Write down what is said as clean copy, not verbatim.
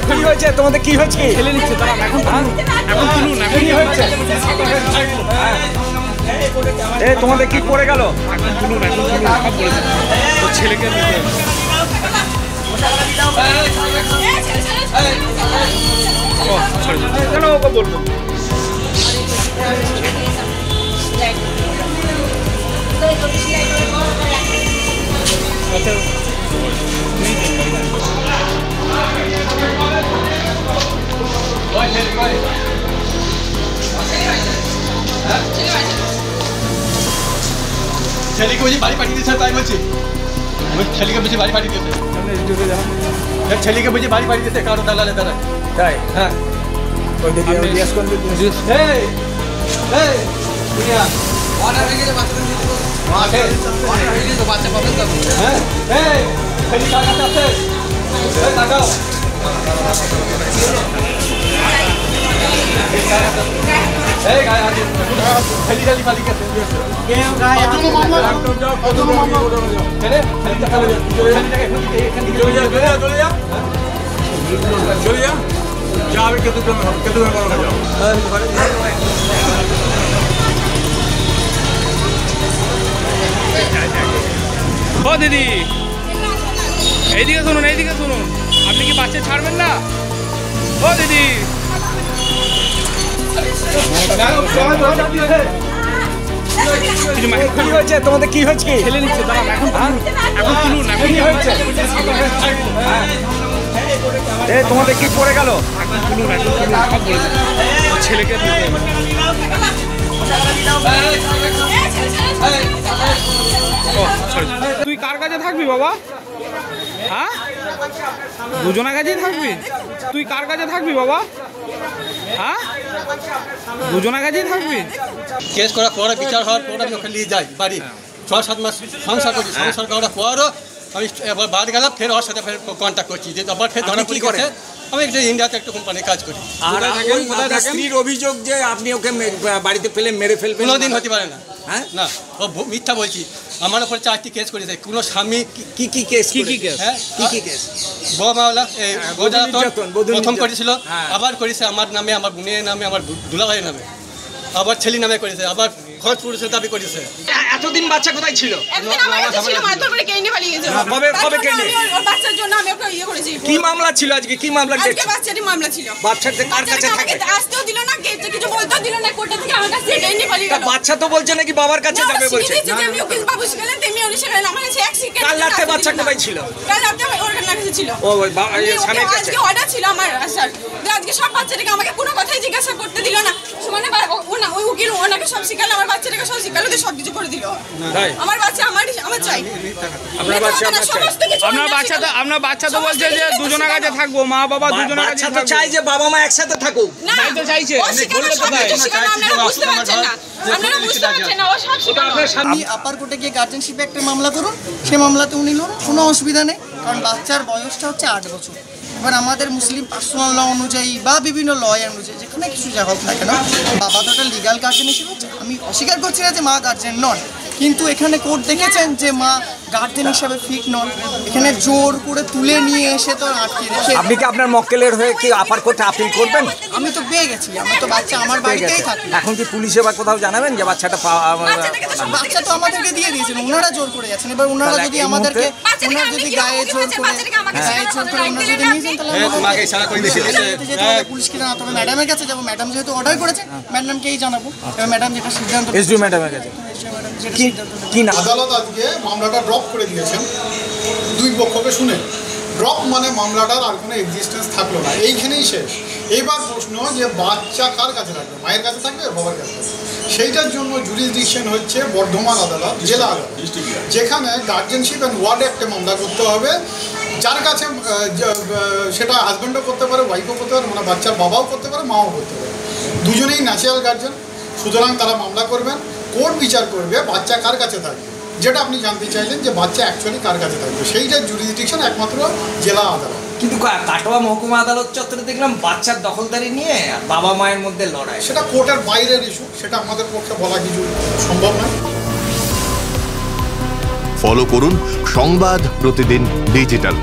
কি হয়েছে তোমাদের? কি হয়েছে? ঠেলে নিচ্ছে তারা। এখন তুলুন। কি হয়েছে? তোমাদের কি পড়ে গেল? এখন তুলুন সব বলেছে তো ছেলেকে কেন ওকে বলবো? ছেলেকে বলছি বাড়ি পাঠিয়ে দিয়েছে, তাই বলছি ছেলেকে বলছি বাড়ি পাঠিয়ে দিয়েছে। ছেলেকে বলছি বাড়ি পাঠিয়ে দিয়েছে কারো দালালে দ্বারা। তাই? হ্যাঁ ও দিদি এইদিকে শুনুন, আপনি কি বাচ্চা ছাড়বেন না? ও দিদি কি হয়েছে তোমাদের? কি হয়েছে? ঠেলে নিচ্ছে তারা। এখন তুলুন। কি হয়েছে? তোমাদের কি পড়ে গেল? এখন তুলুন সব বলেছে তো ছেলেকে তুই কার কাছে থাকবি বাবা? হ্যাঁ, দুজনের কাছেই থাকবি? তুই কার কাছে থাকবি বাবা? হ্যাঁ, দুজনের কাছেই থাকবি? কেস করার পরে বিচার হওয়ার পর আমি ওকে নিয়ে যাই বাড়ি। 6-7 মাস সংসার করছি। সংসার করার পরও আমি এবার বাড়ি গেলাম, ফের ওর সাথে ফের কন্ট্যাক্ট করছি যে আবার ফের ধরা পড়ে গেছে। আমি একটা ইন্ডিয়াতে একটা কোম্পানি কাজ করি। আর আপনার স্ত্রীর অভিযোগ যে আপনি ওকে বাড়িতে ফেলে মেরে ফেলবেন। কোনোদিন হতে পারে না। হ্যাঁ না, ও মিথ্যা বলছি। আমার উপর 4টি কেস করেছে। কোনো স্বামী কি কেস? হ্যাঁ কি কেস? বৌমাওয়ালা প্রথম করেছিল, হ্যাঁ। আবার করেছে আমার নামে, আমার বোনের নামে, আমার দুলাভাইয়ের নামে, আবার ছেলে নামে করেছে, আবার খরচ পুরুষের দাবি করেছে। এতদিন বাচ্চা কোথায় ছিল? কি মামলা ছিল আজকে? কি মামলা? মামলা ছিল। বাচ্চাটা কার কাছে থাকে? আসতেও দিল না, কিছু বলতেও দিল না, কোর্ট থেকে আমার কাছে এটাই নিয়ে পালিয়ে গেল। বাচ্চা তো বলছে নাকি বাবার কাছে যাবে বলছে। আমি উকিল বাবু শিখালেন, তেমনি উনি শিখালেন। আমার কাছে এক সেকেন্ড। কাল রাতে বাচ্চা কোথায় ছিল? কাল রাতে ওর কাছে ছিল। ও স্বামীর কাছে। আজকে অর্ডার ছিল আমার স্যার। আজকে সব বাচ্চাটাকে আমাকে কোনো কথাই জিজ্ঞাসা করতে দিল না। মানে ওই উকিল ওনাকে সব শিখালো, আমার বাচ্চাটাকে সব শিখালো, সব কিছু করে দিল। আমার বাচ্চা আমার চাই। আপনার বাচ্চা আপনার বাচ্চা তো বলছে যে দুজনের কাছে থাকবো, মা বাবা দুজনের কাছে তো চাই যে বাবা মা একসাথে থাকুক। না তো চাইছে, বললে তো তাই। আপনারা বুঝতে পারছেন না, আপনারা বুঝতে পারছেন না, ও সব শিখালো। আপনি আপার কোর্টে গিয়ে গার্জেনশিপে একটা মামলা করুন, সেই মামলাতে উনি লড়ুন, কোনো অসুবিধা নেই। কারণ বাচ্চার বয়সটা হচ্ছে 8 বছর। এবার আমাদের মুসলিম পার্সোনাল ল অনুযায়ী বা বিভিন্ন ল অনুযায়ী যেখানে কিছু যা হোক না কেন, বাবা তো একটা লিগাল গার্জেন হিসেবে হচ্ছে। আমি অস্বীকার করছি না যে মা গার্জেন নন, কিন্তু এখানে কোর্ট দেখেছেন যে মা গার্জেন হিসাবে ফিট নন। এখানে জোর করে তুলে নিয়ে এসে তো আটকে রেখে। আপনি কি আপনার মক্কেলের হয়ে কি আপার কোর্টে আপিল করবেন? আমি তো পেয়ে গেছি, আমি তো বাচ্চা আমার বাড়িতেই থাকি। এখন কি পুলিশে বা কোথাও জানাবেন যে বাচ্চাটা বাচ্চা তো আমাদেরকে দিয়ে দিয়েছেন, ওনারা জোর করে যাচ্ছেন। এবার ওনারা যদি আমাদেরকে ওনারা যদি গায়ে জোর করে ওনারা যদি নিয়ে যান তাহলে পুলিশকে জানাতে হবে, ম্যাডামের কাছে যাবো। ম্যাডাম যেহেতু অর্ডার করেছে, ম্যাডামকেই জানাবো। এবার ম্যাডাম যেটা সিদ্ধান্ত এসডিও ম্যাডামের কাছে কি না। আদালত আজকে মামলাটা ড্রপ করে দিয়েছেন দুই পক্ষকে শুনে। ড্রপ মানে মামলাটার আর কোনো এক্সিস্টেন্স থাকলো না, এইখানেই শেষ। এইবার প্রশ্ন যে বাচ্চা কার কাছে থাকবে, মায়ের কাছে থাকবে, বাবার কাছে থাকবে? সেইটার জন্য জুরিসডিকশন হচ্ছে বর্ধমান আদালত, জেলা আদালত, যেখানে গার্জেনশিপ অ্যান্ড ওয়ার্ড অ্যাক্টে মামলা করতে হবে। যার কাছে সেটা হাজব্যান্ডও করতে পারে, ওয়াইফও করতে পারে, মানে বাচ্চার বাবাও করতে পারে, মাও করতে পারে, দুজনেই ন্যাচারাল গার্জেন। সুতরাং তারা মামলা করবেন, কোর্ট বিচার করবে বাচ্চা কার কাছে থাকবে। যেটা আপনি জানতে চাইলেন যে বাচ্চা অ্যাকচুয়ালি কার কাছে থাকবে, সেইটার জুরিসডিকশন একমাত্র জেলা আদালত। কিন্তু কাটোয়া মহকুমা আদালত চত্বরে দেখলাম বাচ্চার দখলদারি নিয়ে বাবা মায়ের মধ্যে লড়াই। সেটা কোর্টের বাইরের ইস্যু, সেটা আমাদের পক্ষে বলা কিছু সম্ভব নয়। ফলো করুন সংবাদ প্রতিদিন ডিজিটাল।